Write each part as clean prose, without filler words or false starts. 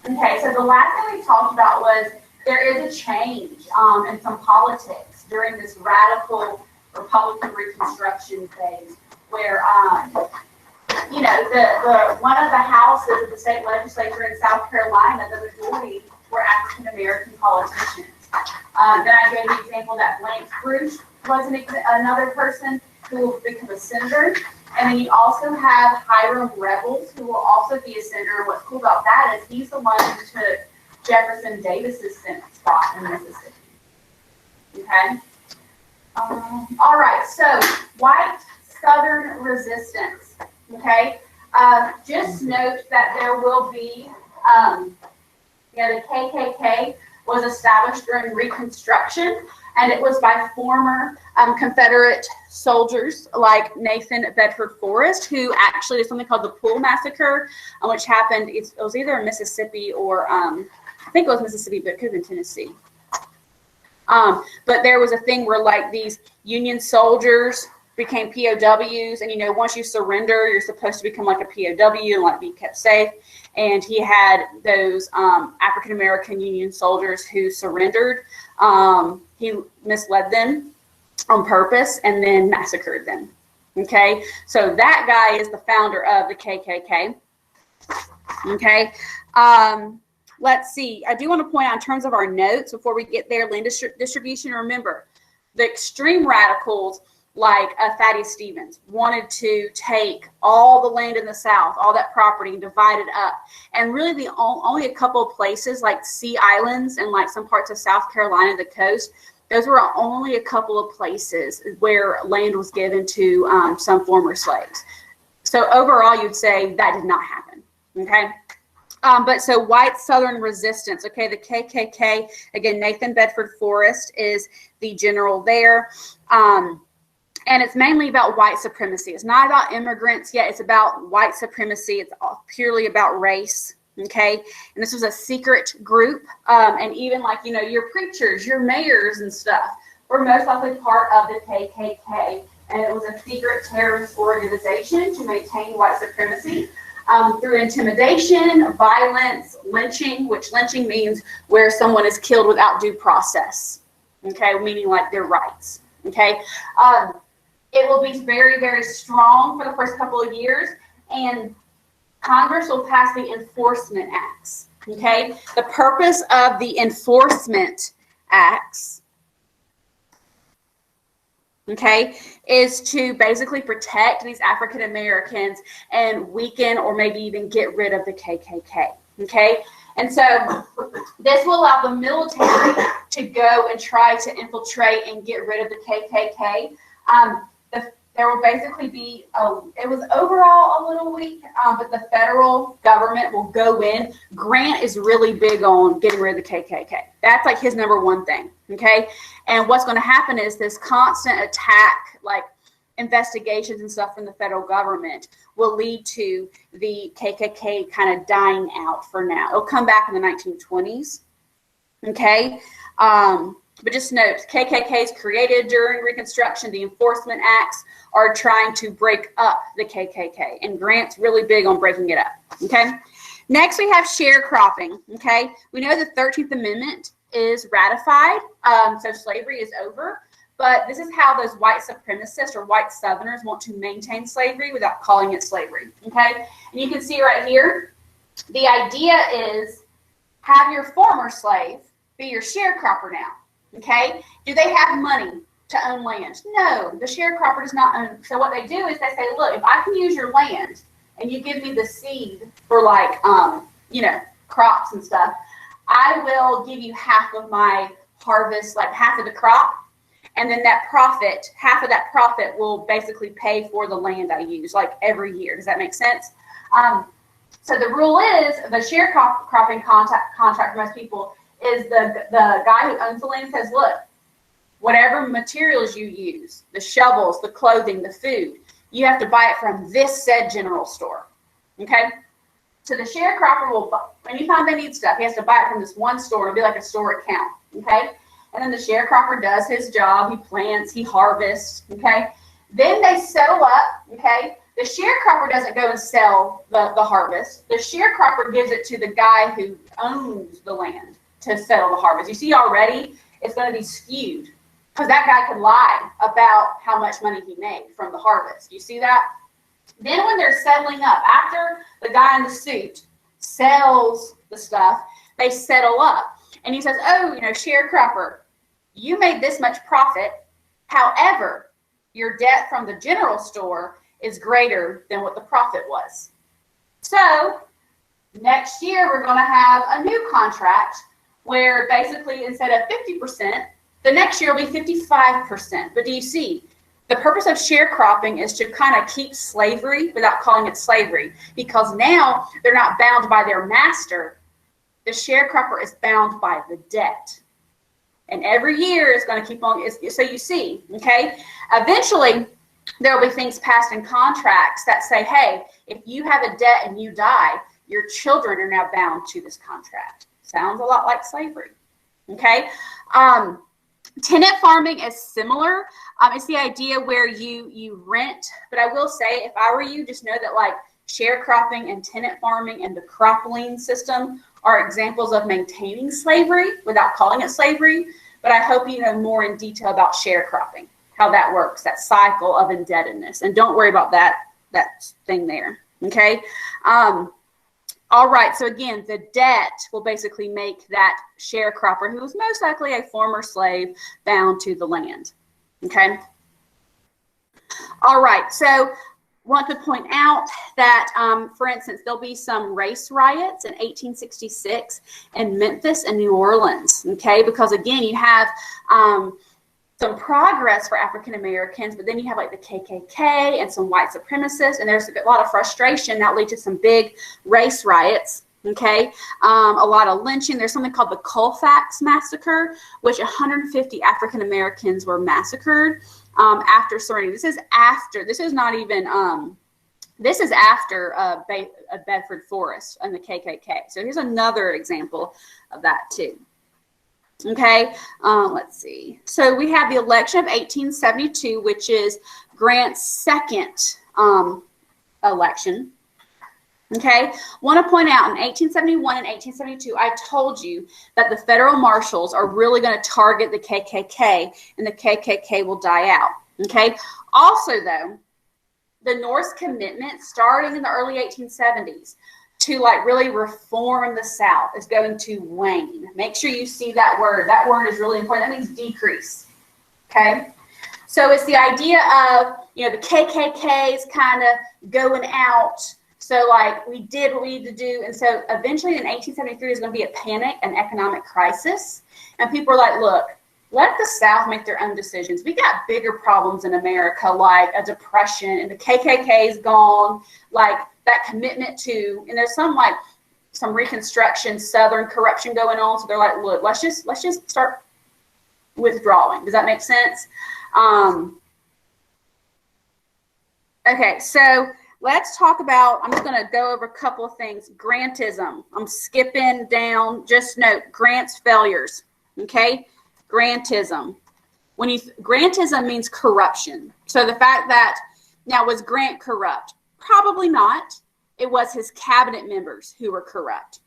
Okay, so the last thing we talked about was there is a change in some politics during this radical Republican Reconstruction phase, where you know, the one of the houses of the state legislature in South Carolina, the majority were African American politicians. Then I gave the example that Lance Bruce was another person who will become a senator. And then you also have Hiram Rebels, who will also be a senator. And what's cool about that is he's the one who took Jefferson Davis's Senate spot in Mississippi. Okay? All right, so white Southern resistance. Okay? Just note that there will be, the KKK was established during Reconstruction, and it was by former Confederate soldiers like Nathan Bedford Forrest, who actually did something called the Pool Massacre, which happened, it was either in Mississippi or, I think it was Mississippi, but it could have been Tennessee. But there was a thing where like these Union soldiers became POWs, and you know, once you surrender, you're supposed to become like a POW and like be kept safe. And he had those African American Union soldiers who surrendered. He misled them on purpose and then massacred them. Okay, so that guy is the founder of the KKK. Okay, let's see. I do want to point out in terms of our notes before we get there, land distribution. Remember, the extreme radicals like Thaddeus Stevens wanted to take all the land in the South, all that property, and divide it up. And really the only a couple of places like Sea Islands and like some parts of South Carolina, the coast, those were only a couple of places where land was given to some former slaves. So overall, you'd say that did not happen, okay? But so white Southern resistance, okay, the KKK, again, Nathan Bedford Forrest is the general there. And it's mainly about white supremacy. It's not about immigrants yet. It's about white supremacy. It's purely about race, okay? And this was a secret group. And even like, you know, your preachers, your mayors and stuff were most likely part of the KKK. And it was a secret terrorist organization to maintain white supremacy through intimidation, violence, lynching, which lynching means where someone is killed without due process, okay? Meaning like their rights, okay? It will be very, very strong for the first couple of years, and Congress will pass the enforcement acts, okay? The purpose of the enforcement acts, okay, is to basically protect these African Americans and weaken or maybe even get rid of the KKK, okay? And so this will allow the military to go and try to infiltrate and get rid of the KKK. There will basically be, it was overall a little weak, but the federal government will go in. Grant is really big on getting rid of the KKK. That's like his number one thing, okay? And what's going to happen is this constant attack, like investigations and stuff from the federal government will lead to the KKK kind of dying out for now. It'll come back in the 1920s, okay? But just note, KKK is created during Reconstruction. The enforcement acts are trying to break up the KKK, and Grant's really big on breaking it up, okay? Next, we have sharecropping, okay? We know the 13th Amendment is ratified, so slavery is over, but this is how those white supremacists or white Southerners want to maintain slavery without calling it slavery, okay? And you can see right here, the idea is have your former slave be your sharecropper now. Okay, do they have money to own land? No, the sharecropper does not own. So what they do is they say, look, if I can use your land and you give me the seed for like, you know, crops and stuff, I will give you half of my harvest, like half of the crop. And then that profit, half of that profit will basically pay for the land I use like every year. Does that make sense? So the rule is the sharecropping contract for most people is the guy who owns the land says, look, whatever materials you use, the shovels, the clothing, the food, you have to buy it from this said general store, okay? So the sharecropper will, anytime they need stuff, he has to buy it from this one store. It'll be like a store account, okay? And then the sharecropper does his job. He plants, he harvests, okay? Then they settle up, okay? the sharecropper doesn't go and sell the harvest. The sharecropper gives it to the guy who owns the land to sell the harvest. You see already it's going to be skewed because that guy could lie about how much money he made from the harvest. You see that? Then when they're settling up, after the guy in the suit sells the stuff, they settle up. And he says, oh, sharecropper, you made this much profit. However, your debt from the general store is greater than what the profit was. So next year, we're going to have a new contract where basically instead of 50%, the next year will be 55%. But do you see, the purpose of sharecropping is to kind of keep slavery without calling it slavery, because now they're not bound by their master. The sharecropper is bound by the debt. And every year is going to keep on. So you see, okay, eventually there will be things passed in contracts that say, hey, if you have a debt and you die, your children are now bound to this contract. Sounds a lot like slavery, okay? Tenant farming is similar. It's the idea where you rent, but I will say, if I were you, just know that like sharecropping and tenant farming and the cropland system are examples of maintaining slavery without calling it slavery. But I hope you know more in detail about sharecropping, how that works, that cycle of indebtedness. And don't worry about that thing there, okay? All right, so again, the debt will basically make that sharecropper, who was most likely a former slave, bound to the land, okay? All right, so want to point out that, for instance, there'll be some race riots in 1866 in Memphis and New Orleans, okay? Because again, you have some progress for African Americans, but then you have like the KKK and some white supremacists, and there's a lot of frustration that lead to some big race riots, okay? A lot of lynching. There's something called the Colfax Massacre, which 150 African Americans were massacred after surrendering. This is after Bedford Forest and the KKK. So here's another example of that too. Okay, let's see. So we have the election of 1872, which is Grant's second election. Okay, want to point out in 1871 and 1872, I told you that the federal marshals are really going to target the KKK, and the KKK will die out. Okay, also though, the North's commitment starting in the early 1870s to like really reform the South is going to wane. Make sure you see that word. That word is really important. That means decrease. Okay, so it's the idea of, the KKK is kind of going out. So like we did what we needed to do. And so eventually in 1873, there's going to be a panic, an economic crisis. And people are like, look, let the South make their own decisions. We got bigger problems in America, like a depression, and the KKK is gone, like that commitment to, and there's some Reconstruction, Southern corruption going on. So they're like, look, let's just start withdrawing. Does that make sense? Okay, so let's talk about, I'm just going to go over a couple of things. Grantism. I'm skipping down. Just note, Grant's failures. Okay? Grantism. Grantism means corruption. So the fact that, now was Grant corrupt? Probably not. It was his cabinet members who were corrupt.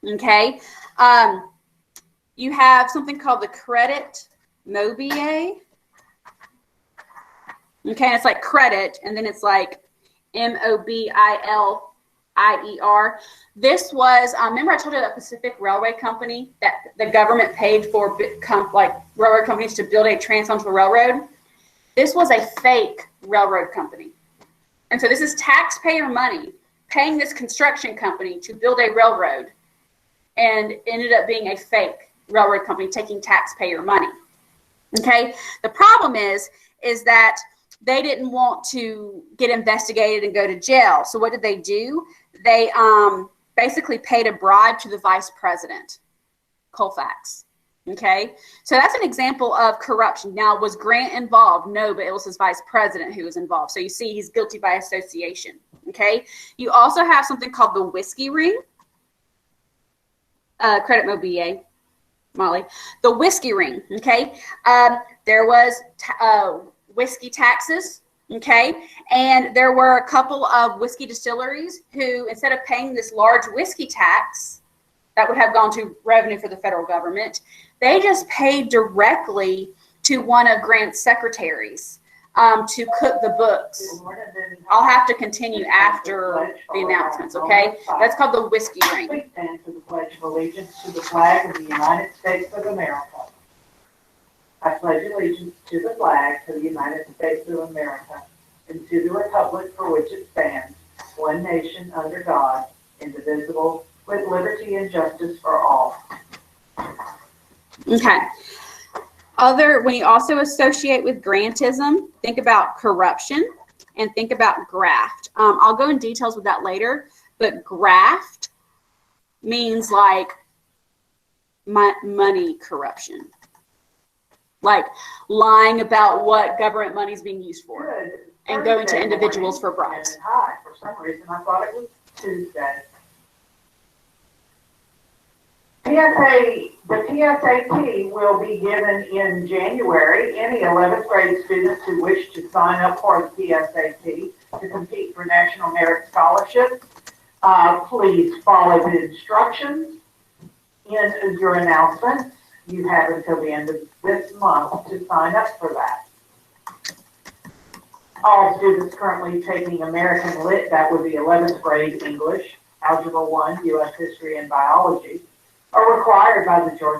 Okay? You have something called the credit mobile. Okay, and it's like credit, and then it's like MOBILIER. This was, remember I told you that Pacific Railway Company that the government paid for railroad companies to build a transcontinental railroad? This was a fake railroad company. And so this is taxpayer money paying this construction company to build a railroad, and ended up being a fake railroad company taking taxpayer money. Okay? The problem is that they didn't want to get investigated and go to jail. So what did they do? They basically paid a bribe to the vice president, Colfax. Okay, so that's an example of corruption. Now, was Grant involved? No, but it was his vice president who was involved. So you see, he's guilty by association. Okay, you also have something called the whiskey ring. Credit mobile, Molly. The whiskey ring. Okay, there was whiskey taxes Okay, and there were a couple of whiskey distilleries who, instead of paying this large whiskey tax that would have gone to revenue for the federal government, they just paid directly to one of Grant's secretaries to cook the books. I'll have to continue after the announcements, okay? That's called the whiskey ring. Please stand for the Pledge of Allegiance to the flag of the United States of America. I pledge allegiance to the flag of the United States of America and to the republic for which it stands, one nation under God, indivisible, with liberty and justice for all. Okay. When you also associate with Grantism, think about corruption and think about graft. I'll go in details with that later, but graft means like money corruption. Like lying about what government money is being used for. Good. And going to individuals for bribes. Hi, for some reason I thought it was Tuesday. The PSAT will be given in January. Any 11th grade students who wish to sign up for the PSAT to compete for National Merit Scholarships, please follow the instructions in your announcements. You have until the end of this month to sign up for that. All students currently taking American Lit, that would be 11th grade English, Algebra 1, U.S. History, and Biology, are required by the Georgia